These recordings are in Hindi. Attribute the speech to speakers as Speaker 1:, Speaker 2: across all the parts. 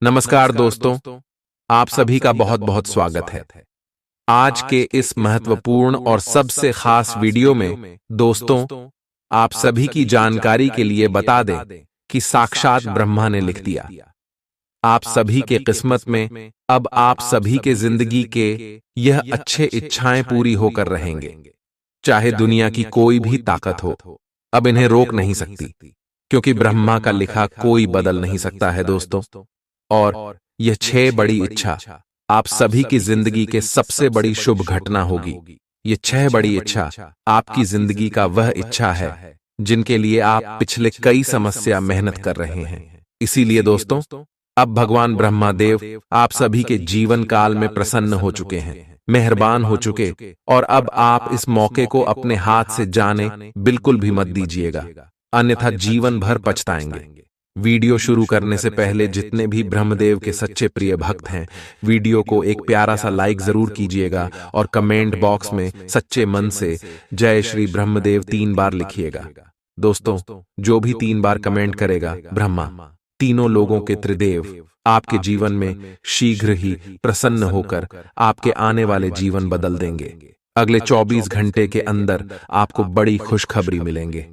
Speaker 1: नमस्कार दोस्तों, आप सभी का बहुत बहुत स्वागत है। आज के इस महत्वपूर्ण और सबसे खास वीडियो में दोस्तों, आप सभी की जानकारी के लिए बता दें कि साक्षात ब्रह्मा ने लिख दिया, आप सभी के किस्मत में अब आप सभी के जिंदगी के यह अच्छे इच्छाएं पूरी होकर रहेंगे। चाहे दुनिया की कोई भी ताकत हो, अब इन्हें रोक नहीं सकती, क्योंकि ब्रह्मा का लिखा कोई बदल नहीं सकता है दोस्तों। और यह 6 बड़ी इच्छा आप सभी की जिंदगी के सबसे बड़ी शुभ घटना होगी। ये 6 बड़ी इच्छा आपकी जिंदगी का वह इच्छा है जिनके लिए आप पिछले कई समस्या मेहनत कर रहे हैं। इसीलिए दोस्तों, अब भगवान ब्रह्मा देव आप सभी के जीवन काल में प्रसन्न हो चुके हैं, मेहरबान हो चुके, और अब आप इस मौके को अपने हाथ से जाने बिल्कुल भी मत दीजिएगा, अन्यथा जीवन भर पछताएंगे। वीडियो शुरू करने से पहले जितने भी ब्रह्मदेव के सच्चे प्रिय भक्त हैं, वीडियो को एक प्यारा सा लाइक जरूर कीजिएगा और कमेंट बॉक्स में सच्चे मन से जय श्री ब्रह्मदेव 3 बार लिखिएगा। दोस्तों, जो भी 3 बार कमेंट करेगा, ब्रह्मा तीनों लोगों के त्रिदेव आपके जीवन में शीघ्र ही प्रसन्न होकर आपके आने वाले जीवन बदल देंगे। अगले 24 घंटे के अंदर आपको बड़ी खुशखबरी मिलेंगे।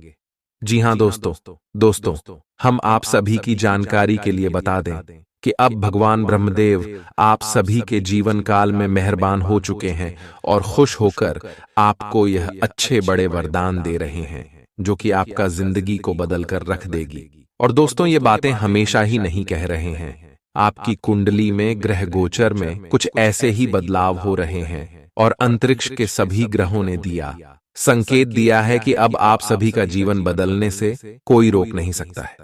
Speaker 1: जी हां दोस्तों, हम आप सभी की जानकारी के लिए बता दें कि अब भगवान ब्रह्मदेव आप सभी के जीवन काल में मेहरबान हो चुके हैं और खुश होकर आपको यह अच्छे बड़े वरदान दे रहे हैं, जो कि आपका जिंदगी को बदल कर रख देगी। और दोस्तों, ये बातें हमेशा ही नहीं कह रहे हैं, आपकी कुंडली में ग्रह गोचर में कुछ ऐसे ही बदलाव हो रहे हैं और अंतरिक्ष के सभी ग्रहों ने दिया संकेत दिया है कि अब आप सभी का जीवन बदलने से कोई रोक नहीं सकता है।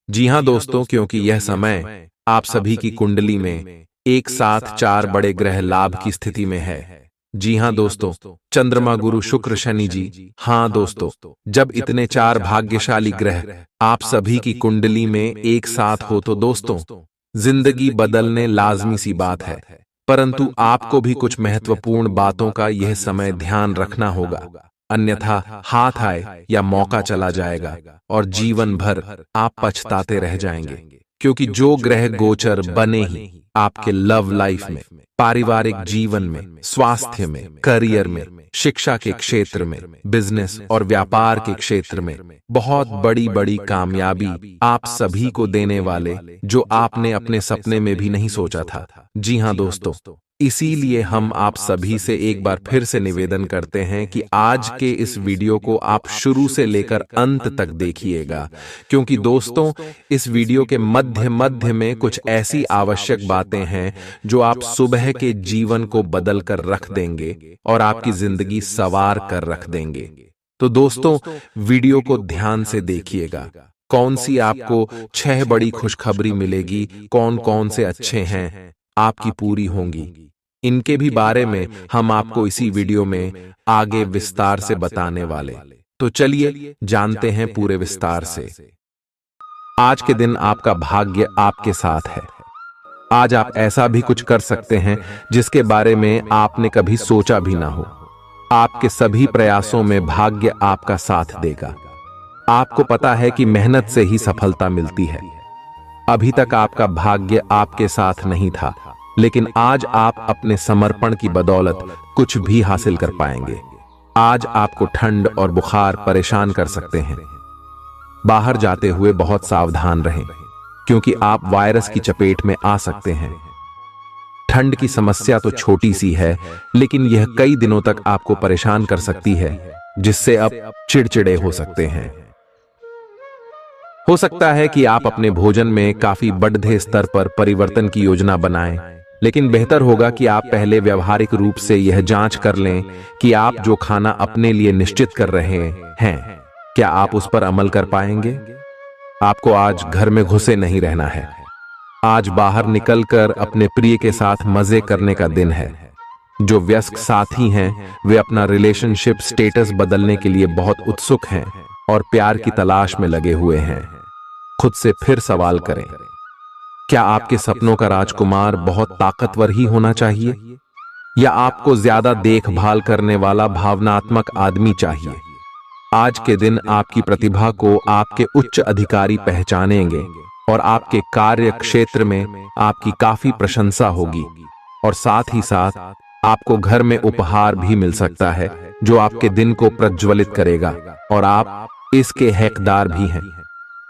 Speaker 1: जी हां दोस्तों, क्योंकि यह समय आप सभी की कुंडली में एक साथ 4 बड़े ग्रह लाभ की स्थिति में है। जी हां दोस्तों, चंद्रमा, गुरु, शुक्र, शनि जी। हां दोस्तों, जब इतने 4 भाग्यशाली ग्रह आप सभी की कुंडली में एक साथ हो तो दोस्तों, जिंदगी बदलने लाजमी सी बात है। परंतु आपको भी कुछ महत्वपूर्ण बातों का यह समय ध्यान रखना होगा, अन्यथा हाथ आए या मौका चला जाएगा और जीवन भर आप पछताते रह जाएंगे। क्योंकि जो ग्रह गोचर बने ही आपके लव लाइफ में, पारिवारिक जीवन में, स्वास्थ्य में, करियर में, शिक्षा के क्षेत्र में, बिजनेस और व्यापार के क्षेत्र में बहुत बड़ी बड़ी कामयाबी आप सभी को देने वाले, जो आपने अपने सपने में भी नहीं सोचा था। जी हां दोस्तों, इसीलिए हम आप सभी से एक बार फिर से निवेदन करते हैं कि आज के इस वीडियो को आप शुरू से लेकर अंत तक देखिएगा, क्योंकि दोस्तों, इस वीडियो के मध्य में कुछ ऐसी आवश्यक बातें हैं जो आप सुबह के जीवन को बदल कर रख देंगे और आपकी जिंदगी सवार कर रख देंगे। तो दोस्तों, वीडियो को ध्यान से देखिएगा, कौन सी आपको 6 बड़ी खुशखबरी मिलेगी, कौन कौन से अच्छे हैं आपकी पूरी होंगी, इनके भी बारे में हम आपको इसी वीडियो में आगे विस्तार से बताने वाले। तो चलिए जानते हैं पूरे विस्तार से। आज के दिन आपका भाग्य आपके साथ है। आज आप ऐसा भी कुछ कर सकते हैं जिसके बारे में आपने कभी सोचा भी ना हो। आपके सभी प्रयासों में भाग्य आपका साथ देगा। आपको पता है कि मेहनत से ही सफलता मिलती है। अभी तक आपका भाग्य आपके साथ नहीं था, लेकिन आज आप अपने समर्पण की बदौलत कुछ भी हासिल कर पाएंगे। आज आपको ठंड और बुखार परेशान कर सकते हैं। बाहर जाते हुए बहुत सावधान रहें, क्योंकि आप वायरस की चपेट में आ सकते हैं। ठंड की समस्या तो छोटी सी है, लेकिन यह कई दिनों तक आपको परेशान कर सकती है, जिससे आप चिड़चिड़े हो सकते हैं। हो सकता है कि आप अपने भोजन में काफी बढ़ते स्तर पर परिवर्तन की योजना बनाएं, लेकिन बेहतर होगा कि आप पहले व्यावहारिक रूप से यह जांच कर लें कि आप जो खाना अपने लिए निश्चित कर रहे हैं, क्या आप उस पर अमल कर पाएंगे। आपको आज घर में घुसे नहीं रहना है। आज बाहर निकलकर अपने प्रिय के साथ मजे करने का दिन है। जो व्यस्क साथी हैं, वे अपना रिलेशनशिप स्टेटस बदलने के लिए बहुत उत्सुक हैं और प्यार की तलाश में लगे हुए हैं। खुद से फिर सवाल करें, क्या आपके सपनों का राजकुमार बहुत ताकतवर ही होना चाहिए, या आपको ज्यादा देखभाल करने वाला भावनात्मक आदमी चाहिए। आज के दिन आपकी प्रतिभा को आपके उच्च अधिकारी पहचानेंगे और आपके कार्य क्षेत्र में आपकी काफी प्रशंसा होगी। और साथ ही साथ आपको घर में उपहार भी मिल सकता है जो आपके दिन को प्रज्वलित करेगा, और आप इसके हकदार भी हैं।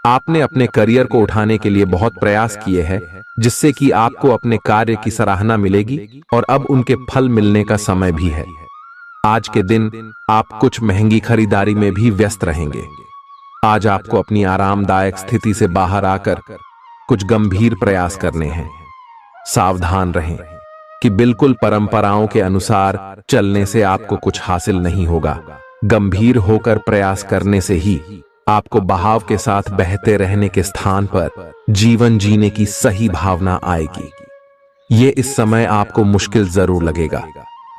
Speaker 1: आपने अपने करियर को उठाने के लिए बहुत प्रयास किए हैं, जिससे कि आपको अपने कार्य की सराहना मिलेगी और अब उनके फल मिलने का समय भी है। आज के दिन आप कुछ महंगी खरीदारी में भी व्यस्त रहेंगे। आज आपको अपनी आरामदायक स्थिति से बाहर आकर कुछ गंभीर प्रयास करने हैं। सावधान रहें कि बिल्कुल परंपराओं के अनुसार चलने से आपको कुछ हासिल नहीं होगा। गंभीर होकर प्रयास करने से ही आपको बहाव के साथ बहते रहने के स्थान पर जीवन जीने की सही भावना आएगी। ये इस समय आपको मुश्किल जरूर लगेगा,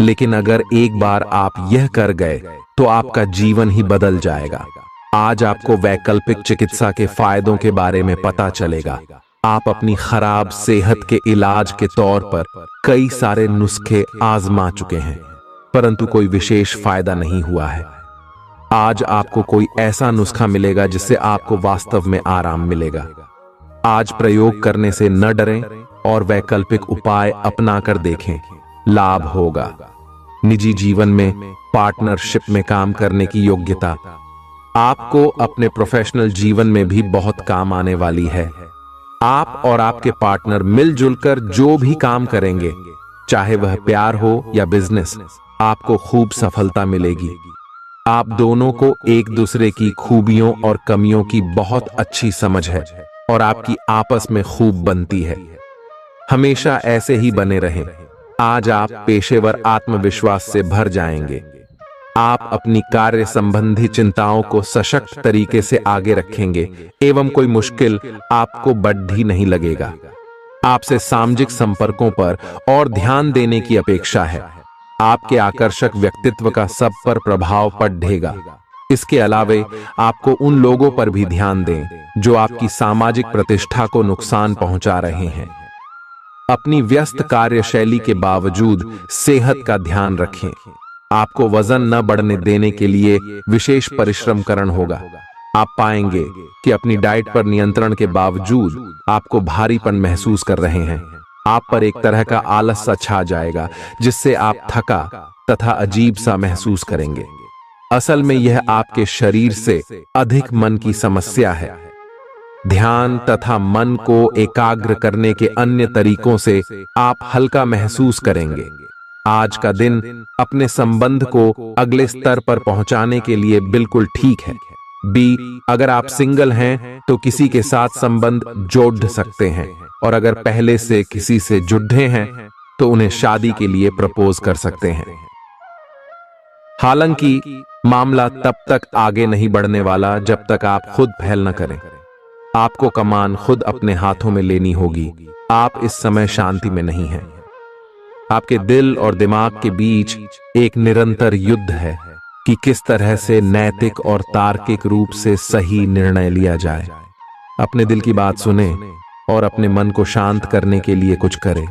Speaker 1: लेकिन अगर एक बार आप यह कर गए तो आपका जीवन ही बदल जाएगा। आज आपको वैकल्पिक चिकित्सा के फायदों के बारे में पता चलेगा। आप अपनी खराब सेहत के इलाज के तौर पर कई सारे नुस्खे आजमा चुके हैं, परंतु कोई विशेष फायदा नहीं हुआ है। आज आपको कोई ऐसा नुस्खा मिलेगा जिससे आपको वास्तव में आराम मिलेगा। आज प्रयोग करने से न डरें और वैकल्पिक उपाय अपनाकर देखें, लाभ होगा। निजी जीवन में पार्टनरशिप में काम करने की योग्यता आपको अपने प्रोफेशनल जीवन में भी बहुत काम आने वाली है। आप और आपके पार्टनर मिलजुल कर जो भी काम करेंगे, चाहे वह प्यार हो या बिजनेस, आपको खूब सफलता मिलेगी। आप दोनों को एक दूसरे की खूबियों और कमियों की बहुत अच्छी समझ है और आपकी आपस में खूब बनती है। हमेशा ऐसे ही बने रहें। आज आप पेशेवर आत्मविश्वास से भर जाएंगे। आप अपनी कार्य संबंधी चिंताओं को सशक्त तरीके से आगे रखेंगे एवं कोई मुश्किल आपको बढ़ी नहीं लगेगा। आपसे सामाजिक संपर्कों पर और ध्यान देने की अपेक्षा है। आपके आकर्षक व्यक्तित्व का सब पर प्रभाव पड़ेगा। इसके अलावे आपको उन लोगों पर भी ध्यान दें जो आपकी सामाजिक प्रतिष्ठा को नुकसान पहुंचा रहे हैं। अपनी व्यस्त कार्यशैली के बावजूद सेहत का ध्यान रखें। आपको वजन न बढ़ने देने के लिए विशेष परिश्रम करना होगा। आप पाएंगे कि अपनी डाइट पर नियंत्रण के बावजूद आपको भारीपन महसूस कर रहे हैं। आप पर एक तरह का आलस सा छा जाएगा, जिससे आप थका तथा अजीब सा महसूस करेंगे। असल में यह आपके शरीर से अधिक मन की समस्या है। ध्यान तथा मन को एकाग्र करने के अन्य तरीकों से आप हल्का महसूस करेंगे। आज का दिन अपने संबंध को अगले स्तर पर पहुंचाने के लिए बिल्कुल ठीक है। अगर आप सिंगल हैं तो किसी के साथ संबंध जोड़ सकते हैं, और अगर पहले से किसी से जुड़े हैं तो उन्हें शादी के लिए प्रपोज कर सकते हैं। हालांकि मामला तब तक आगे नहीं बढ़ने वाला जब तक आप खुद पहल न करें। आपको कमान खुद अपने हाथों में लेनी होगी। आप इस समय शांति में नहीं हैं। आपके दिल और दिमाग के बीच एक निरंतर युद्ध है कि किस तरह से नैतिक और तार्किक रूप से सही निर्णय लिया जाए। अपने दिल की बात सुने और अपने मन को शांत करने के लिए कुछ करें।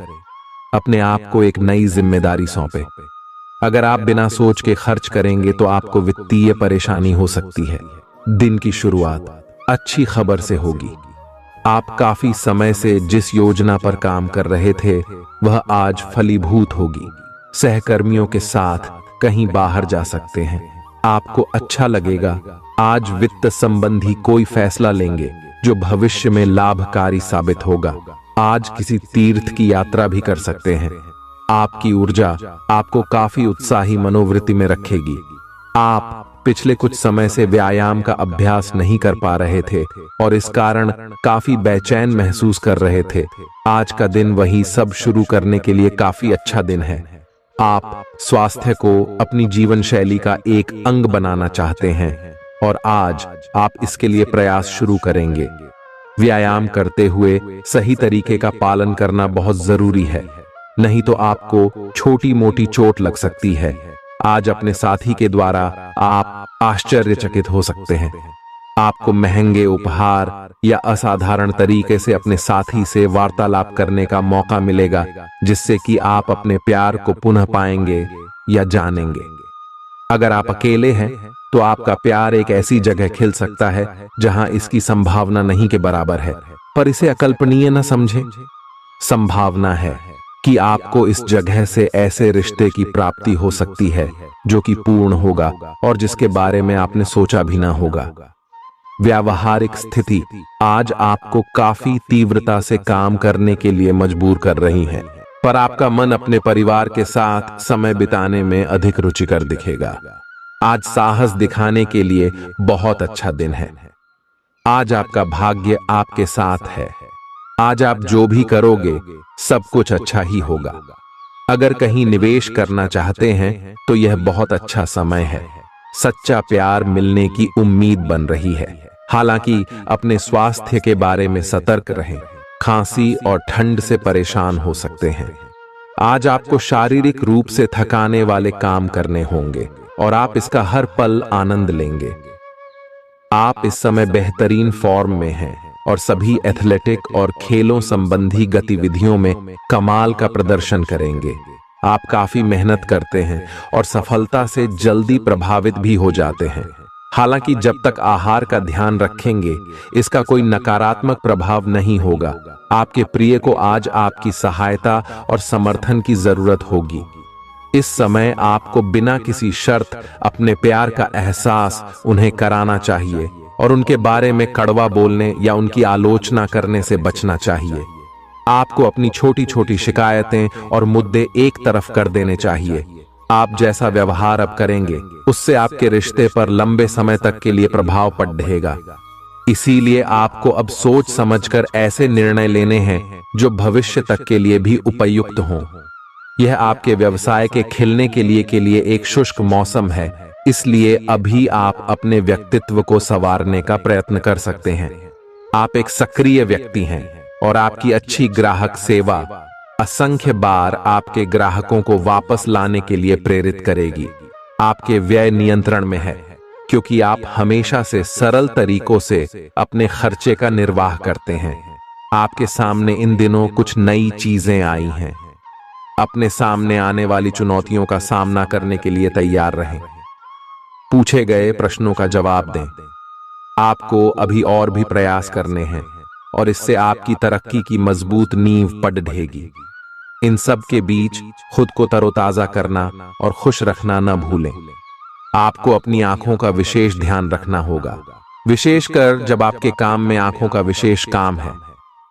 Speaker 1: अपने आप को एक नई जिम्मेदारी सौंपे। अगर आप बिना सोच के खर्च करेंगे तो आपको वित्तीय परेशानी हो सकती है। दिन की शुरुआत अच्छी खबर से होगी। आप काफी समय से जिस योजना पर काम कर रहे थे वह आज फलीभूत होगी। सहकर्मियों के साथ कहीं बाहर जा सकते हैं। आपको अच्छा लगेगा। आज वित्त संबंधी कोई फैसला लेंगे जो भविष्य में लाभकारी साबित होगा। आज किसी तीर्थ की यात्रा भी कर सकते हैं। आपकी ऊर्जा आपको काफी उत्साही मनोवृत्ति में रखेगी। आप पिछले कुछ समय से व्यायाम का अभ्यास नहीं कर पा रहे थे और इस कारण काफी बेचैन महसूस कर रहे थे। आज का दिन वही सब शुरू करने के लिए काफी अच्छा दिन है। आप स्वास्थ्य को अपनी जीवन शैली का एक अंग बनाना चाहते हैं और आज आप इसके लिए प्रयास शुरू करेंगे। व्यायाम करते हुए सही तरीके का पालन करना बहुत जरूरी है, नहीं तो आपको छोटी मोटी चोट लग सकती है। आज अपने साथी के द्वारा आप आश्चर्यचकित हो सकते हैं। आपको महंगे उपहार या असाधारण तरीके से अपने साथी से वार्तालाप करने का मौका मिलेगा, जिससे कि आप अपने प्यार को पुनः पाएंगे या जानेंगे। अगर आप अकेले हैं तो आपका प्यार एक ऐसी जगह खिल सकता है जहां इसकी संभावना नहीं के बराबर है। पर इसे अकल्पनीय न समझें। संभावना है कि आपको इस जगह से ऐसे रिश्ते की प्राप्ति हो सकती है जो कि पूर्ण होगा और जिसके बारे में आपने सोचा भी ना होगा। व्यावहारिक स्थिति आज आपको काफी तीव्रता से काम करने के लिए मजबूर कर रही है, पर आपका मन अपने परिवार के साथ समय बिताने में अधिक रुचिकर दिखेगा। आज साहस दिखाने के लिए बहुत अच्छा दिन है। आज आपका भाग्य आपके साथ है। आज आप जो भी करोगे सब कुछ अच्छा ही होगा। अगर कहीं निवेश करना चाहते हैं तो यह बहुत अच्छा समय है। सच्चा प्यार मिलने की उम्मीद बन रही है। हालांकि अपने स्वास्थ्य के बारे में सतर्क रहें। खांसी और ठंड से परेशान हो सकते हैं। आज आपको शारीरिक रूप से थकाने वाले काम करने होंगे और आप इसका हर पल आनंद लेंगे। आप इस समय बेहतरीन फॉर्म में हैं और सभी एथलेटिक और खेलों संबंधी गतिविधियों में कमाल का प्रदर्शन करेंगे। आप काफी मेहनत करते हैं और सफलता से जल्दी प्रभावित भी हो जाते हैं। हालांकि जब तक आहार का ध्यान रखेंगे इसका कोई नकारात्मक प्रभाव नहीं होगा। आपके प्रिय को आज आपकी सहायता और समर्थन की जरूरत होगी। इस समय आपको बिना किसी शर्त अपने प्यार का एहसास उन्हें कराना चाहिए और उनके बारे में कड़वा बोलने या उनकी आलोचना करने से बचना चाहिए। आपको अपनी छोटी छोटी शिकायतें और मुद्दे एक तरफ कर देने चाहिए। आप जैसा व्यवहार अब करेंगे उससे आपके रिश्ते पर लंबे समय तक के लिए प्रभाव पड़ेगा। इसीलिए आपको अब सोच समझकर ऐसे निर्णय लेने हैं जो भविष्य तक के लिए भी उपयुक्त हों। यह आपके व्यवसाय के खिलने के लिए एक शुष्क मौसम है, इसलिए अभी आप अपने व्यक्तित्व को संवारने का प्रयत्न कर सकते हैं। आप एक सक्रिय व्यक्ति हैं और आपकी अच्छी ग्राहक सेवा असंख्य बार आपके ग्राहकों को वापस लाने के लिए प्रेरित करेगी। आपके व्यय नियंत्रण में है क्योंकि आप हमेशा से सरल तरीकों से अपने खर्चे का निर्वाह करते हैं। आपके सामने इन दिनों कुछ नई चीजें आई हैं। अपने सामने आने वाली चुनौतियों का सामना करने के लिए तैयार रहें। पूछे गए प्रश्नों का जवाब दें। आपको अभी और भी प्रयास करने हैं और इससे आपकी तरक्की की मजबूत नींव पड़ ढहेगी। इन सब के बीच खुद को तरोताजा करना और खुश रखना न भूलें। आपको अपनी आंखों का विशेष ध्यान रखना होगा, विशेषकर जब आपके काम में आंखों का विशेष काम है।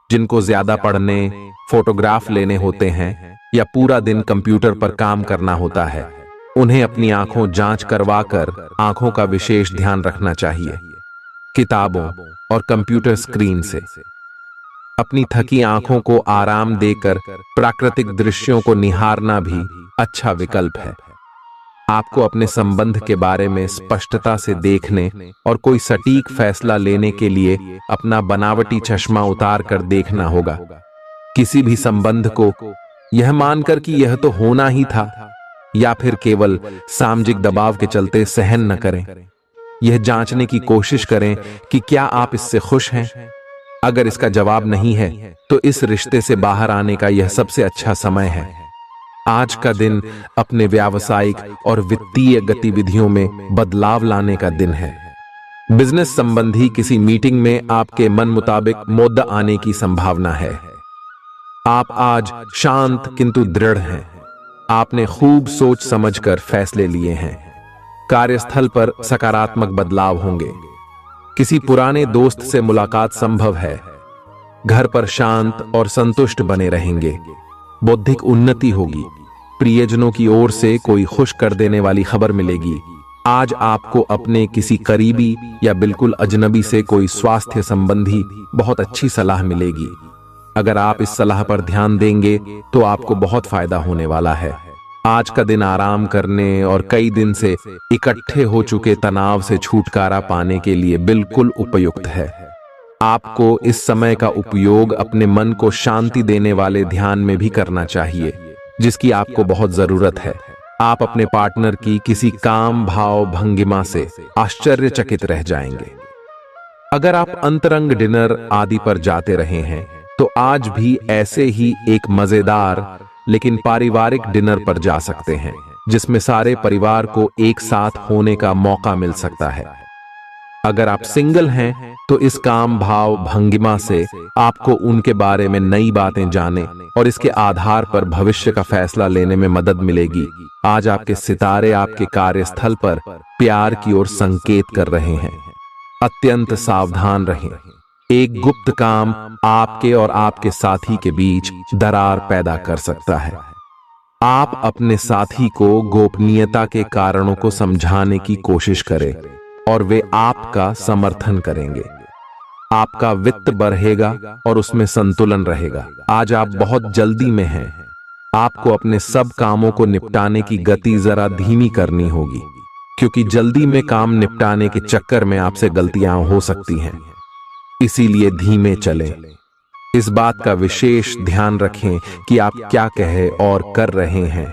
Speaker 1: जिनको ज्यादा पढ़ने, फोटोग्राफ लेने होते हैं या पूरा दिन कंप्यूटर पर काम करना होता है, उन्हें अपनी आंखों जांच करवाकर आंखों का विशेष ध्यान रखना चाहिए। किताबों और कंप्यूटर स्क्रीन से अपनी थकी आंखों को आराम देकर प्राकृतिक दृश्यों को निहारना भी अच्छा विकल्प है। आपको अपने संबंध के बारे में स्पष्टता से देखने और कोई सटीक फैसला लेने के लिए अपना बनावटी चश्मा उतार कर देखना होगा। किसी भी संबंध को यह मानकर कि यह तो होना ही था या फिर केवल सामाजिक दबाव के चलते सहन न करें। यह जांचने की कोशिश करें कि क्या आप इससे खुश हैं। अगर इसका जवाब नहीं है तो इस रिश्ते से बाहर आने का यह सबसे अच्छा समय है। आज का दिन अपने व्यावसायिक और वित्तीय गतिविधियों में बदलाव लाने का दिन है। बिजनेस संबंधी किसी मीटिंग में आपके मन मुताबिक मुद्दा आने की संभावना है। आप आज शांत किंतु दृढ़ हैं। आपने खूब सोच समझकर फैसले लिए हैं। कार्यस्थल पर सकारात्मक बदलाव होंगे। किसी पुराने दोस्त से मुलाकात संभव है। घर पर शांत और संतुष्ट बने रहेंगे। बौद्धिक उन्नति होगी। प्रियजनों की ओर से कोई खुश कर देने वाली खबर मिलेगी। आज आपको अपने किसी करीबी या बिल्कुल अजनबी से कोई स्वास्थ्य संबंधी बहुत अच्छी सलाह मिलेगी। अगर आप इस सलाह पर ध्यान देंगे तो आपको बहुत फायदा होने वाला है। आज का दिन आराम करने और कई दिन से इकट्ठे हो चुके तनाव से छुटकारा पाने के लिए बिल्कुल उपयुक्त है। आपको इस समय का उपयोग अपने मन को शांति देने वाले ध्यान में भी करना चाहिए, जिसकी आपको बहुत जरूरत है। आप अपने पार्टनर की किसी काम भाव भंगिमा से आश्चर्यचकित रह जाएंगे। अगर आप अंतरंग डिनर आदि पर जाते रहे हैं तो आज भी ऐसे ही एक मजेदार लेकिन पारिवारिक डिनर पर जा सकते हैं, जिसमें सारे परिवार को एक साथ होने का मौका मिल सकता है। अगर आप सिंगल हैं तो इस काम भाव भंगिमा से आपको उनके बारे में नई बातें जाने और इसके आधार पर भविष्य का फैसला लेने में मदद मिलेगी। आज आपके सितारे आपके कार्यस्थल पर प्यार की ओर संकेत कर रहे हैं। अत्यंत सावधान रहें। एक गुप्त काम आपके और आपके साथी के बीच दरार पैदा कर सकता है। आप अपने साथी को गोपनीयता के कारणों को समझाने की कोशिश करें और वे आपका समर्थन करेंगे। आपका वित्त बढ़ेगा और उसमें संतुलन रहेगा। आज आप बहुत जल्दी में हैं। आपको अपने सब कामों को निपटाने की गति जरा धीमी करनी होगी, क्योंकि जल्दी में काम निपटाने के चक्कर में आपसे गलतियां हो सकती हैं। इसीलिए धीमे चलें। इस बात का विशेष ध्यान रखें कि आप क्या कहे और कर रहे हैं।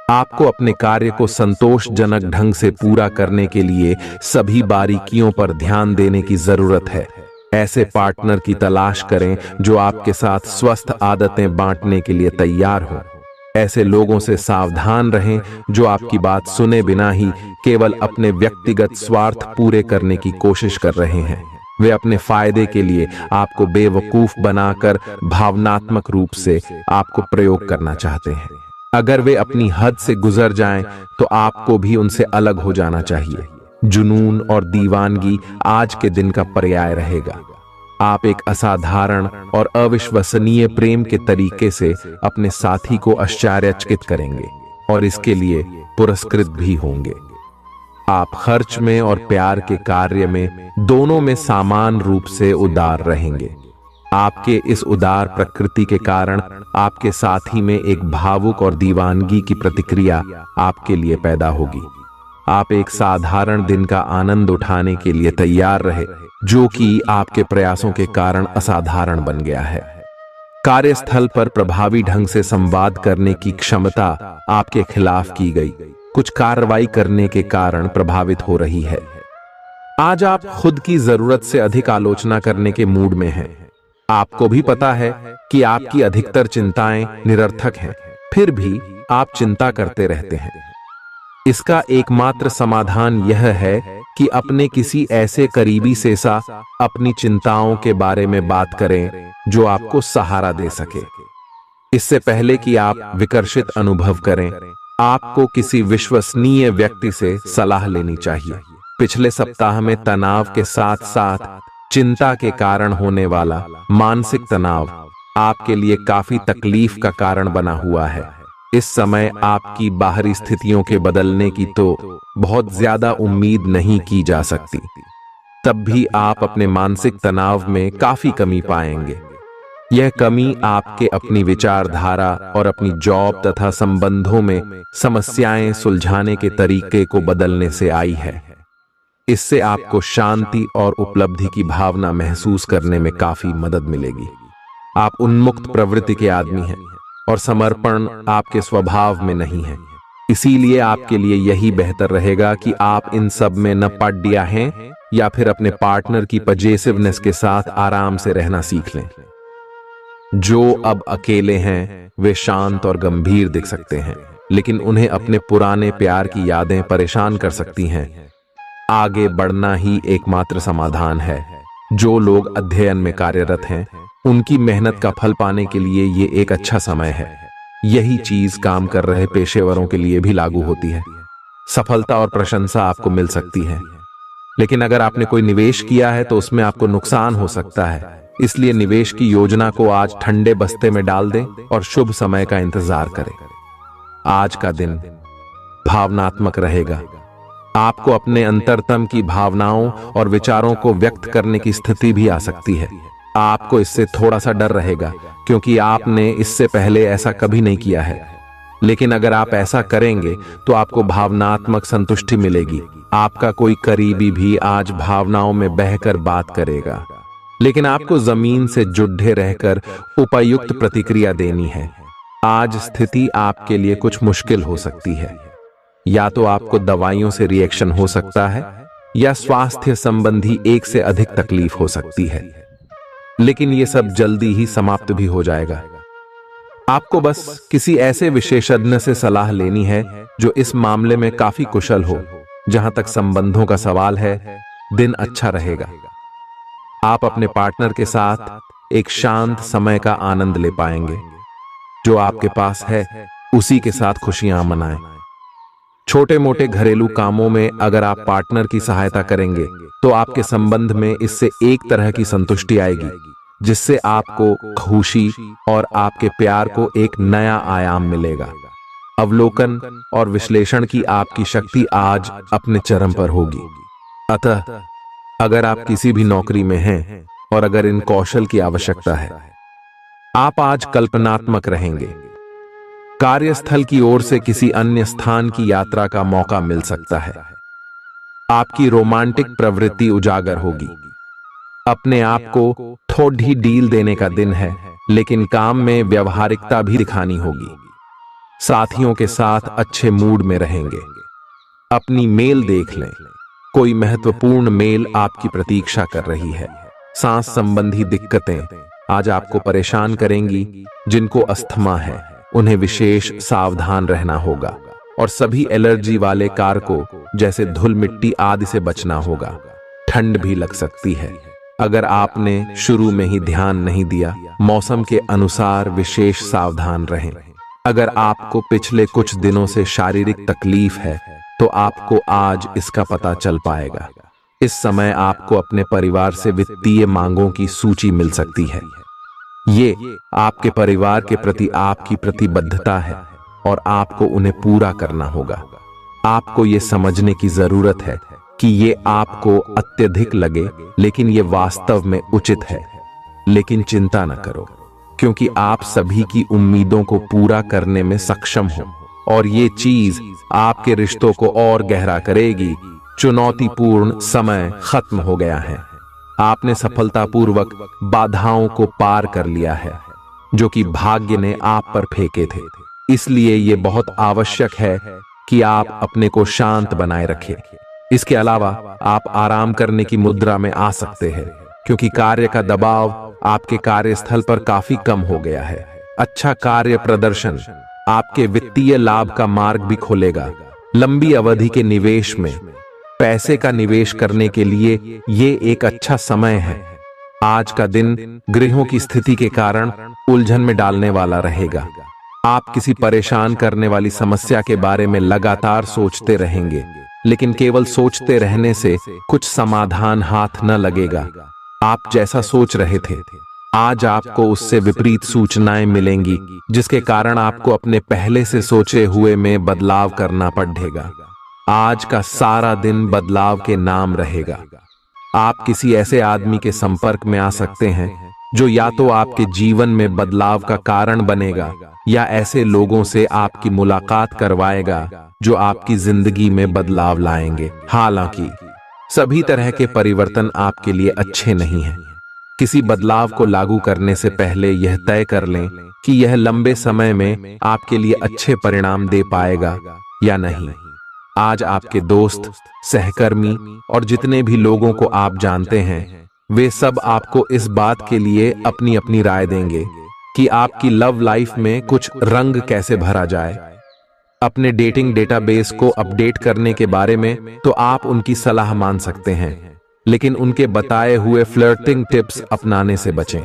Speaker 1: आपको अपने कार्य को संतोषजनक ढंग से पूरा करने के लिए सभी बारीकियों पर ध्यान देने की जरूरत है। ऐसे पार्टनर की तलाश करें जो आपके साथ स्वस्थ आदतें बांटने के लिए तैयार हों। ऐसे लोगों से सावधान रहें जो आपकी बात सुने बिना ही केवल अपने व्यक्तिगत स्वार्थ पूरे करने की कोशिश कर रहे हैं। वे अपने फायदे के लिए आपको बेवकूफ बनाकर भावनात्मक रूप से आपको प्रयोग करना चाहते हैं। अगर वे अपनी हद से गुजर जाएं, तो आपको भी उनसे अलग हो जाना चाहिए। जुनून और दीवानगी आज के दिन का पर्याय रहेगा। आप एक असाधारण और अविश्वसनीय प्रेम के तरीके से अपने साथी को आश्चर्यचकित करेंगे और इसके लिए पुरस्कृत भी होंगे। आप खर्च में और प्यार के कार्य में दोनों में समान रूप से उदार रहेंगे। आपके इस उदार प्रकृति के कारण आपके साथी में एक भावुक और दीवानगी की प्रतिक्रिया आपके लिए पैदा होगी। आप एक साधारण दिन का आनंद उठाने के लिए तैयार रहे, जो कि आपके प्रयासों के कारण असाधारण बन गया है। कार्यस्थल पर प्रभावी ढंग से संवाद करने की क्षमता आपके खिलाफ की गई कुछ कार्रवाई करने के कारण प्रभावित हो रही है। आज आप खुद की जरूरत से अधिक आलोचना करने के मूड में हैं। आपको भी पता है कि आपकी अधिकतर चिंताएं निरर्थक हैं, फिर भी आप चिंता करते रहते हैं। इसका एकमात्र समाधान यह है कि अपने किसी ऐसे करीबी से अपनी चिंताओं के बारे में बात करें जो आपको सहारा दे सके। इससे पहले कि आप विकर्षित अनुभव करें, आपको किसी विश्वसनीय व्यक्ति से सलाह लेनी चाहिए। पिछले सप्ताह में तनाव के साथ साथ चिंता के कारण होने वाला मानसिक तनाव आपके लिए काफी तकलीफ का कारण बना हुआ है। इस समय आपकी बाहरी स्थितियों के बदलने की तो बहुत ज्यादा उम्मीद नहीं की जा सकती। तब भी आप अपने मानसिक तनाव में काफी कमी पाएंगे। यह कमी आपके अपनी विचारधारा और अपनी जॉब तथा संबंधों में समस्याएं सुलझाने के तरीके को बदलने से आई है। इससे आपको शांति और उपलब्धि की भावना महसूस करने में काफी मदद मिलेगी। आप उन्मुक्त प्रवृत्ति के आदमी हैं और समर्पण आपके स्वभाव में नहीं है। इसीलिए आपके लिए यही बेहतर रहेगा कि आप इन सब में न पड़ हैं या फिर अपने पार्टनर की पजेसिवनेस के साथ आराम से रहना सीख लें। जो अब अकेले हैं वे शांत और गंभीर दिख सकते हैं, लेकिन उन्हें अपने पुराने प्यार की यादें परेशान कर सकती हैं। आगे बढ़ना ही एकमात्र समाधान है। जो लोग अध्ययन में कार्यरत हैं, उनकी मेहनत का फल पाने के लिए ये एक अच्छा समय है। यही चीज काम कर रहे पेशेवरों के लिए भी लागू होती है। सफलता और प्रशंसा आपको मिल सकती है, लेकिन अगर आपने कोई निवेश किया है तो उसमें आपको नुकसान हो सकता है। इसलिए निवेश की योजना को आज ठंडे बस्ते में डाल दें और शुभ समय का इंतजार करें। आज का दिन भावनात्मक रहेगा। आपको अपने अंतरतम की भावनाओं और विचारों को व्यक्त करने की स्थिति भी आ सकती है। आपको इससे थोड़ा सा डर रहेगा, क्योंकि आपने इससे पहले ऐसा कभी नहीं किया है। लेकिन अगर आप ऐसा करेंगे तो आपको भावनात्मक संतुष्टि मिलेगी। आपका कोई करीबी भी आज भावनाओं में बहकर बात करेगा, लेकिन आपको जमीन से जुड़े रहकर उपयुक्त प्रतिक्रिया देनी है। आज स्थिति आपके लिए कुछ मुश्किल हो सकती है। या तो आपको दवाइयों से रिएक्शन हो सकता है या स्वास्थ्य संबंधी एक से अधिक तकलीफ हो सकती है, लेकिन यह सब जल्दी ही समाप्त भी हो जाएगा। आपको बस किसी ऐसे विशेषज्ञ से सलाह लेनी है जो इस मामले में काफी कुशल हो। जहां तक संबंधों का सवाल है, दिन अच्छा रहेगा। आप अपने पार्टनर के साथ एक शांत समय का आनंद ले पाएंगे। जो आपके पास है उसी के साथ खुशियां मनाएं। छोटे मोटे घरेलू कामों में अगर आप पार्टनर की सहायता करेंगे तो आपके संबंध में इससे एक तरह की संतुष्टि आएगी, जिससे आपको खुशी और आपके प्यार को एक नया आयाम मिलेगा। अवलोकन और विश्लेषण की आपकी शक्ति आज अपने चरम पर होगी। अतः अगर आप किसी भी नौकरी में हैं और अगर इन कौशल की आवश्यकता है, आप आज कल्पनात्मक रहेंगे। कार्यस्थल की ओर से किसी अन्य स्थान की यात्रा का मौका मिल सकता है। आपकी रोमांटिक प्रवृत्ति उजागर होगी। अपने आप को थोड़ी डील देने का दिन है, लेकिन काम में व्यवहारिकता भी दिखानी होगी। साथियों के साथ अच्छे मूड में रहेंगे। अपनी मेल देख लें, कोई महत्वपूर्ण मेल आपकी प्रतीक्षा कर रही है। सांस संबंधी दिक्कतें आज आपको परेशान करेंगी। जिनको अस्थमा है उन्हें विशेष सावधान रहना होगा और सभी एलर्जी वाले कारकों जैसे धूल मिट्टी आदि से बचना होगा। ठंड भी लग सकती है। अगर आपने शुरू में ही ध्यान नहीं दिया, मौसम के अनुसार विशेष सावधान रहें। अगर आपको पिछले कुछ दिनों से शारीरिक तकलीफ है तो आपको आज इसका पता चल पाएगा। इस समय आपको अपने परिवार से वित्तीय मांगों की सूची मिल सकती है। ये आपके परिवार के प्रति आपकी प्रतिबद्धता है और आपको उन्हें पूरा करना होगा। आपको ये समझने की जरूरत है कि ये आपको अत्यधिक लगे, लेकिन ये वास्तव में उचित है। लेकिन चिंता न करो, क्योंकि आप सभी की उम्मीदों को पूरा करने में सक्षम हो और ये चीज आपके रिश्तों को और गहरा करेगी। चुनौतीपूर्ण समय खत्म हो गया है। आपने सफलतापूर्वक बाधाओं को पार कर लिया है जो कि भाग्य ने आप पर फेंके थे। इसलिए ये बहुत आवश्यक है कि आप अपने को शांत बनाए रखें। इसके अलावा आप आराम करने की मुद्रा में आ सकते हैं, क्योंकि कार्य का दबाव आपके कार्यस्थल पर काफी कम हो गया है। अच्छा कार्य प्रदर्शन आपके वित्तीय लाभ का मार्ग भी खोलेगा। लंबी अवधि के निवेश में पैसे का निवेश करने के लिए ये एक अच्छा समय है। आज का दिन गृहों की स्थिति के कारण उलझन में डालने वाला रहेगा। आप किसी परेशान करने वाली समस्या के बारे में लगातार सोचते रहेंगे, लेकिन केवल सोचते रहने से कुछ समाधान हाथ न लगेगा। आप जैसा सोच रहे थे, आज आपको उससे विपरीत सूचनाएं मिलेंगी, जिसके कारण आपको अपने पहले से सोचे हुए में बदलाव करना पड़ेगा। आज का सारा दिन बदलाव के नाम रहेगा। आप किसी ऐसे आदमी के संपर्क में आ सकते हैं जो या तो आपके जीवन में बदलाव का कारण बनेगा या ऐसे लोगों से आपकी मुलाकात करवाएगा जो आपकी जिंदगी में बदलाव लाएंगे। हालांकि सभी तरह के परिवर्तन आपके लिए अच्छे नहीं हैं। किसी बदलाव को लागू करने से पहले यह तय कर लें कि यह लंबे समय में आपके लिए अच्छे परिणाम दे पाएगा या नहीं। आज आपके दोस्त, सहकर्मी और जितने भी लोगों को आप जानते हैं, वे सब आपको इस बात के लिए अपनी अपनी राय देंगे कि आपकी लव लाइफ में कुछ रंग कैसे भरा जाए। अपने डेटिंग डेटाबेस को अपडेट करने के बारे में तो आप उनकी सलाह मान सकते हैं, लेकिन उनके बताए हुए फ्लर्टिंग टिप्स अपनाने से बचें।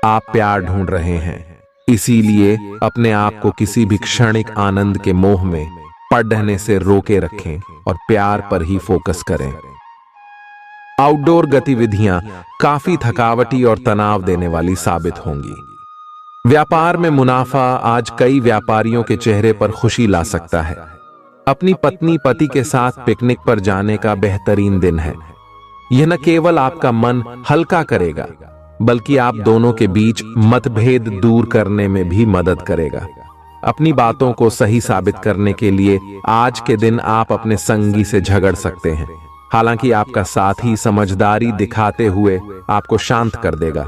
Speaker 1: आप प्यार ढूंढ रहे हैं, इसीलिए अपने आप को किसी भी क्षणिक आनंद के मोह में पड़ने से रोके रखें और प्यार पर ही फोकस करें। आउटडोर गतिविधियां काफी थकावटी और तनाव देने वाली साबित होंगी। व्यापार में मुनाफा आज कई व्यापारियों के चेहरे पर खुशी ला सकता है। अपनी पत्नी पति के साथ पिकनिक पर जाने का बेहतरीन दिन है। यह न केवल आपका मन हल्का करेगा, बल्कि आप दोनों के बीच मतभेद दूर करने में भी मदद करेगा। अपनी बातों को सही साबित करने के लिए आज के दिन आप अपने संगी से झगड़ सकते हैं। हालांकि आपका साथी समझदारी दिखाते हुए आपको शांत कर देगा।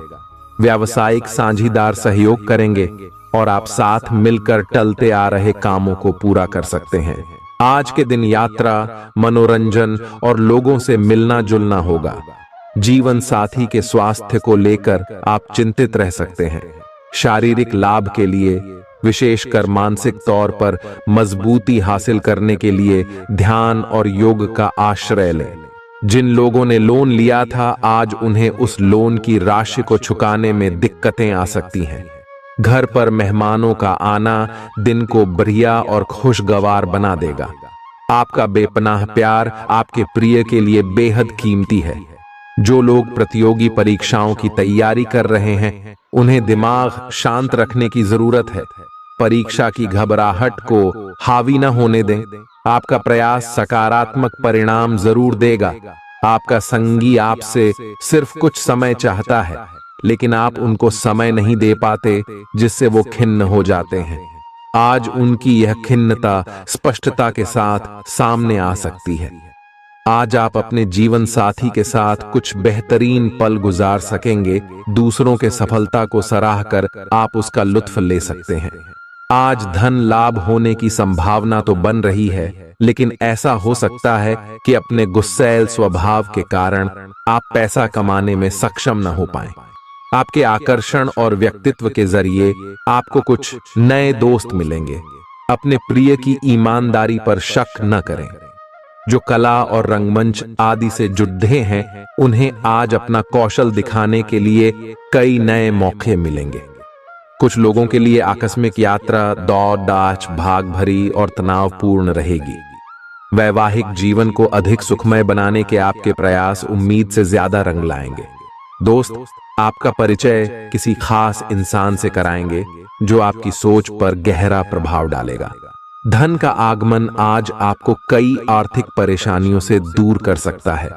Speaker 1: व्यावसायिक साझीदार सहयोग करेंगे और आप साथ मिलकर टलते आ रहे कामों को पूरा कर सकते हैं। आज के दिन यात्रा, मनोरंजन और लोगों से मिलना जुलना होगा। जीवन साथी के स्वास्थ्य को लेकर आप चिंतित रह सकते हैं। शारीरिक लाभ के लिए, विशेषकर मानसिक तौर पर मजबूती हासिल करने के लिए ध्यान और योग का आश्रय लें। जिन लोगों ने लोन लिया था आज उन्हें उस लोन की राशि को चुकाने में दिक्कतें आ सकती हैं। घर पर मेहमानों का आना दिन को बढ़िया और खुशगवार बना देगा। आपका बेपनाह प्यार आपके प्रिय के लिए बेहद कीमती है। जो लोग प्रतियोगी परीक्षाओं की तैयारी कर रहे हैं उन्हें दिमाग शांत रखने की जरूरत है। परीक्षा की घबराहट को हावी न होने दें। आपका प्रयास सकारात्मक परिणाम जरूर देगा। आपका संगी आपसे सिर्फ कुछ समय चाहता है, लेकिन आप उनको समय नहीं दे पाते, जिससे वो खिन्न हो जाते हैं। आज उनकी यह खिन्नता स्पष्टता के साथ सामने आ सकती है। आज आप अपने जीवन साथी के साथ कुछ बेहतरीन पल गुजार सकेंगे। दूसरों के सफलता को सराहकर आप उसका लुत्फ ले सकते हैं। आज धन लाभ होने की संभावना तो बन रही है, लेकिन ऐसा हो सकता है कि अपने गुस्सैल स्वभाव के कारण आप पैसा कमाने में सक्षम न हो पाएं। आपके आकर्षण और व्यक्तित्व के जरिए आपको कुछ नए दोस्त मिलेंगे। अपने प्रिय की ईमानदारी पर शक न करें। जो कला और रंगमंच आदि से जुड़े हैं उन्हें आज अपना कौशल दिखाने के लिए कई नए मौके मिलेंगे। कुछ लोगों के लिए आकस्मिक यात्रा दौड़ दाच भाग भरी और तनावपूर्ण रहेगी। वैवाहिक जीवन को अधिक सुखमय बनाने के आपके प्रयास उम्मीद से ज्यादा रंग लाएंगे। दोस्त आपका परिचय किसी खास इंसान से कराएंगे जो आपकी सोच पर गहरा प्रभाव डालेगा। धन का आगमन आज आपको कई आर्थिक परेशानियों से दूर कर सकता है।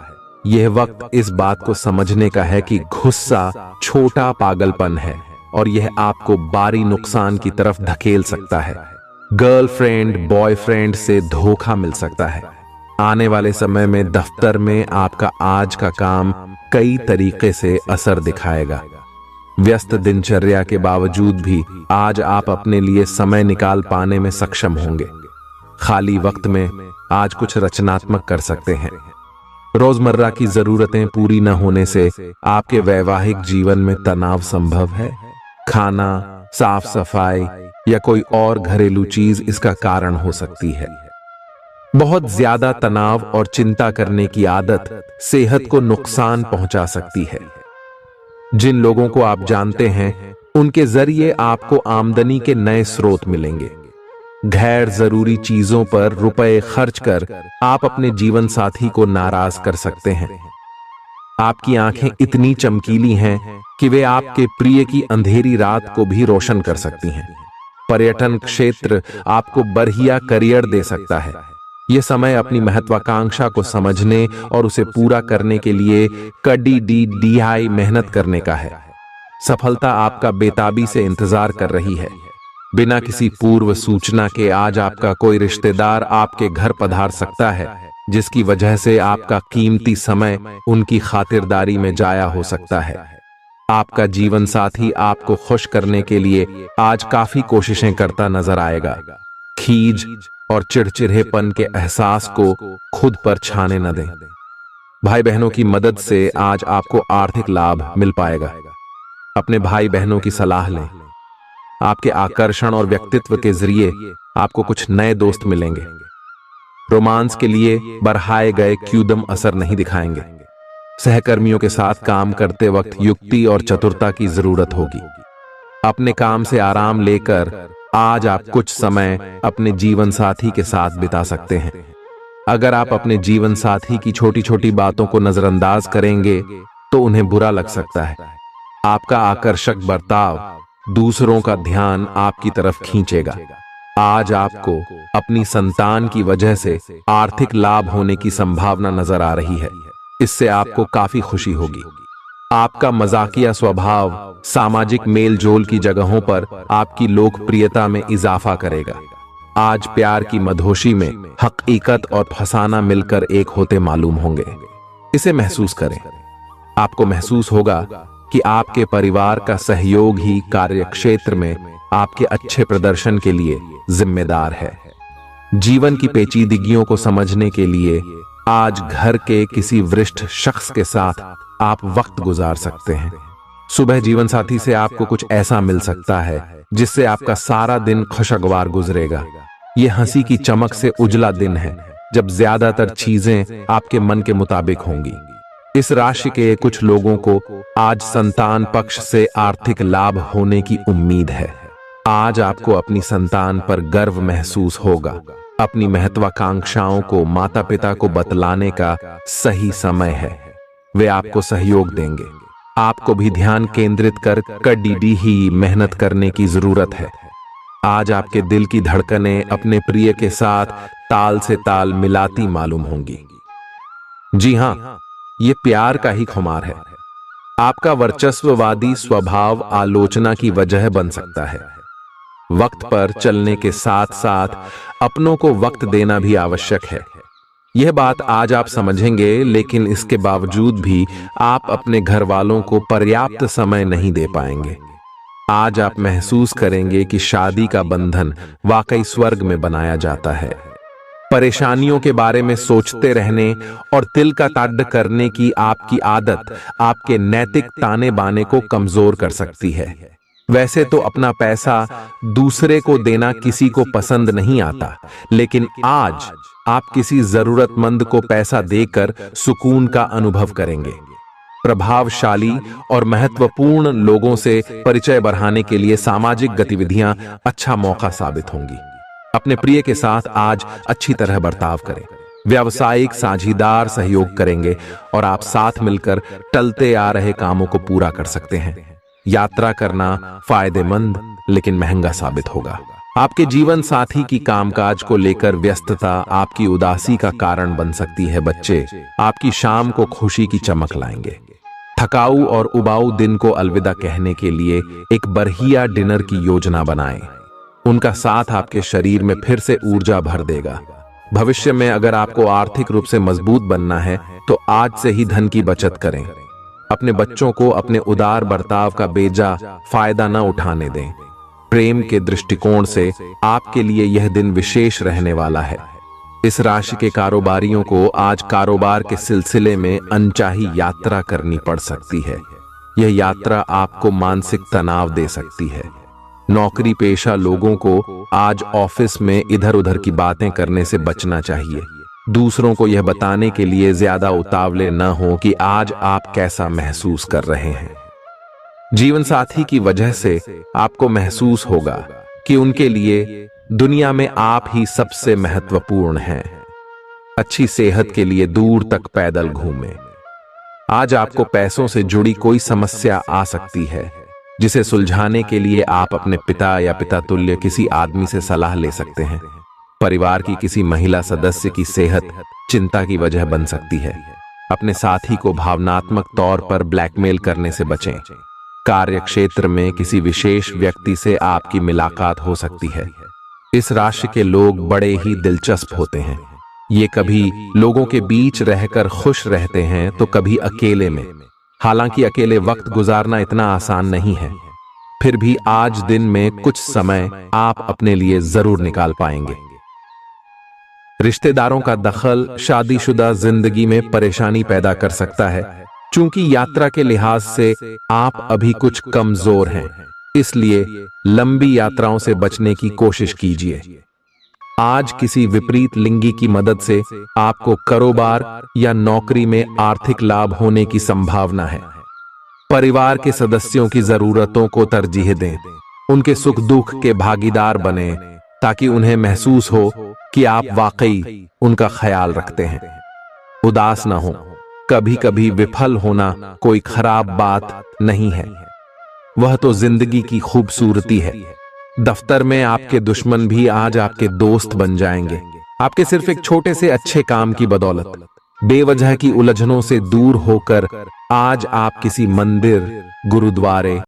Speaker 1: यह वक्त इस बात को समझने का है कि गुस्सा छोटा पागलपन है और यह आपको भारी नुकसान की तरफ धकेल सकता है। गर्लफ्रेंड बॉयफ्रेंड से धोखा मिल सकता है। आने वाले समय में दफ्तर में आपका आज का काम कई तरीके से असर दिखाएगा। व्यस्त दिनचर्या के बावजूद भी आज आप अपने लिए समय निकाल पाने में सक्षम होंगे। खाली वक्त में आज कुछ रचनात्मक कर सकते हैं। रोजमर्रा की जरूरतें पूरी न होने से आपके वैवाहिक जीवन में तनाव संभव है। खाना, साफ सफाई या कोई और घरेलू चीज इसका कारण हो सकती है। बहुत ज्यादा तनाव और चिंता करने की आदत सेहत को नुकसान पहुंचा सकती है। जिन लोगों को आप जानते हैं उनके जरिए आपको आमदनी के नए स्रोत मिलेंगे। गैर जरूरी चीजों पर रुपए खर्च कर आप अपने जीवन साथी को नाराज कर सकते हैं। आपकी आंखें इतनी चमकीली हैं कि वे आपके प्रिय की अंधेरी रात को भी रोशन कर सकती हैं। पर्यटन क्षेत्र आपको बढ़िया करियर दे सकता है। यह समय अपनी महत्वाकांक्षा को समझने और उसे पूरा करने के लिए कड़ी मेहनत करने का है। सफलता आपका बेताबी से इंतजार कर रही है। बिना किसी पूर्व सूचना के आज आपका कोई रिश्तेदार आपके घर पधार सकता है, जिसकी वजह से आपका कीमती समय उनकी खातिरदारी में जाया हो सकता है। आपका जीवन साथी आपको खुश करने के लिए आज काफी कोशिशें करता नजर आएगा। खीज और चिड़चिड़ेपन के एहसास को खुद पर छाने न दें। भाई बहनों की मदद से आज आपको आर्थिक लाभ मिल पाएगा। अपने भाई बहनों की सलाह लें। आपके आकर्षण और व्यक्तित्व के जरिए आपको कुछ नए दोस्त मिलेंगे। रोमांस के लिए बढ़ाए गए क्यूदम असर नहीं दिखाएंगे। सहकर्मियों के साथ काम करते वक्त युक्ति और चतुरता की जरूरत होगी। अपने काम से आराम लेकर आज आप कुछ समय अपने जीवन साथी के साथ बिता सकते हैं। अगर आप अपने जीवन साथी की छोटी छोटी बातों को नजरअंदाज करेंगे तो उन्हें बुरा लग सकता है। आपका आकर्षक बर्ताव दूसरों का ध्यान आपकी तरफ खींचेगा। आज आपको अपनी संतान की वजह से आर्थिक लाभ होने की संभावना नजर आ रही है। इससे आपको काफी खुशी होगी। आपका मजाकिया स्वभाव सामाजिक मेलजोल की जगहों पर आपकी लोकप्रियता में इजाफा करेगा। आज प्यार की मधोशी में हकीकत और फसाना मिलकर एक होते मालूम होंगे। इसे महसूस करें। आपको महसूस होगा कि आपके परिवार का सहयोग ही कार्यक्षेत्र में आपके अच्छे प्रदर्शन के लिए जिम्मेदार है। जीवन की पेचीदगियों को समझने के लिए आज घर के किसी वरिष्ठ शख्स के साथ आप वक्त गुजार सकते हैं। सुबह जीवन साथी से आपको कुछ ऐसा मिल सकता है जिससे आपका सारा दिन खुशगवार गुजरेगा। यह हंसी की चमक से उजला दिन है। जब ज्यादातर चीजें आपके मन के मुताबिक होंगी। इस राशि के कुछ लोगों को आज संतान पक्ष से आर्थिक लाभ होने की उम्मीद है। आज आपको अपनी संतान पर गर्व महसूस होगा। अपनी महत्वाकांक्षाओं को माता पिता को बतलाने का सही समय है। वे आपको सहयोग देंगे। आपको भी ध्यान केंद्रित कर कड़ी ही मेहनत करने की जरूरत है। आज आपके दिल की धड़कनें अपने प्रिय के साथ ताल से ताल मिलाती मालूम होंगी। जी हां, ये प्यार का ही खुमार है। आपका वर्चस्ववादी स्वभाव आलोचना की वजह बन सकता है। वक्त पर चलने के साथ साथ अपनों को वक्त देना भी आवश्यक है। यह बात आज आप समझेंगे, लेकिन इसके बावजूद भी आप अपने घर वालों को पर्याप्त समय नहीं दे पाएंगे। आज आप महसूस करेंगे कि शादी का बंधन वाकई स्वर्ग में बनाया जाता है। परेशानियों के बारे में सोचते रहने और तिल का ताड़ करने की आपकी आदत आपके नैतिक ताने बाने को कमजोर कर सकती है। वैसे तो अपना पैसा दूसरे को देना किसी को पसंद नहीं आता, लेकिन आज आप किसी जरूरतमंद को पैसा देकर सुकून का अनुभव करेंगे। प्रभावशाली और महत्वपूर्ण लोगों से परिचय बढ़ाने के लिए सामाजिक गतिविधियां अच्छा मौका साबित होंगी। अपने प्रिय के साथ आज अच्छी तरह बर्ताव करें। व्यावसायिक साझीदार सहयोग करेंगे और आप साथ मिलकर टलते आ रहे कामों को पूरा कर सकते हैं। यात्रा करना फायदेमंद लेकिन महंगा साबित होगा। आपके जीवन साथी की कामकाज को लेकर व्यस्तता आपकी उदासी का कारण बन सकती है। बच्चे आपकी शाम को खुशी की चमक लाएंगे। थकाऊ और उबाऊ दिन को अलविदा कहने के लिए एक बढ़िया डिनर की योजना बनाएं। उनका साथ आपके शरीर में फिर से ऊर्जा भर देगा। भविष्य में अगर आपको आर्थिक रूप से मजबूत बनना है तो आज से ही धन की बचत करें। अपने बच्चों को अपने उदार बर्ताव का बेजा फायदा न उठाने दें। प्रेम के दृष्टिकोण से आपके लिए यह दिन विशेष रहने वाला है। इस राशि के कारोबारियों को आज कारोबार के सिलसिले में अनचाही यात्रा करनी पड़ सकती है। यह यात्रा आपको मानसिक तनाव दे सकती है। नौकरी पेशा लोगों को आज ऑफिस में इधर उधर की बातें करने से बचना चाहिए। दूसरों को यह बताने के लिए ज्यादा उतावले न हो कि आज आप कैसा महसूस कर रहे हैं। जीवन साथी की वजह से आपको महसूस होगा कि उनके लिए दुनिया में आप ही सबसे महत्वपूर्ण हैं। अच्छी सेहत के लिए दूर तक पैदल घूमें। आज आपको पैसों से जुड़ी कोई समस्या आ सकती है, जिसे सुलझाने के लिए आप अपने पिता या पिता तुल्य किसी आदमी से सलाह ले सकते हैं। परिवार की किसी महिला सदस्य की सेहत चिंता की वजह बन सकती है। अपने साथी को भावनात्मक तौर पर ब्लैकमेल करने से बचें। कार्य क्षेत्र में किसी विशेष व्यक्ति से आपकी मुलाकात हो सकती है। इस राशि के लोग बड़े ही दिलचस्प होते हैं। ये कभी लोगों के बीच रहकर खुश रहते हैं तो कभी अकेले में। हालांकि अकेले वक्त गुजारना इतना आसान नहीं है, फिर भी आज दिन में कुछ समय आप अपने लिए जरूर निकाल पाएंगे। रिश्तेदारों का दखल शादीशुदा जिंदगी में परेशानी पैदा कर सकता है। चूंकि यात्रा के लिहाज से आप अभी कुछ कमजोर हैं, इसलिए लंबी यात्राओं से बचने की कोशिश कीजिए। आज किसी विपरीत लिंगी की मदद से आपको कारोबार या नौकरी में आर्थिक लाभ होने की संभावना है। परिवार के सदस्यों की जरूरतों को तरजीह दें। उनके सुख दुख के भागीदार बने ताकि उन्हें महसूस हो कि आप वाकई उनका ख्याल रखते हैं। उदास ना हो। कभी कभी विफल होना कोई खराब बात नहीं है, वह तो जिंदगी की खूबसूरती है। दफ्तर में आपके दुश्मन भी आज आपके दोस्त बन जाएंगे, आपके सिर्फ एक छोटे से अच्छे काम की बदौलत। बेवजह की उलझनों से दूर होकर आज आप किसी मंदिर, गुरुद्वारे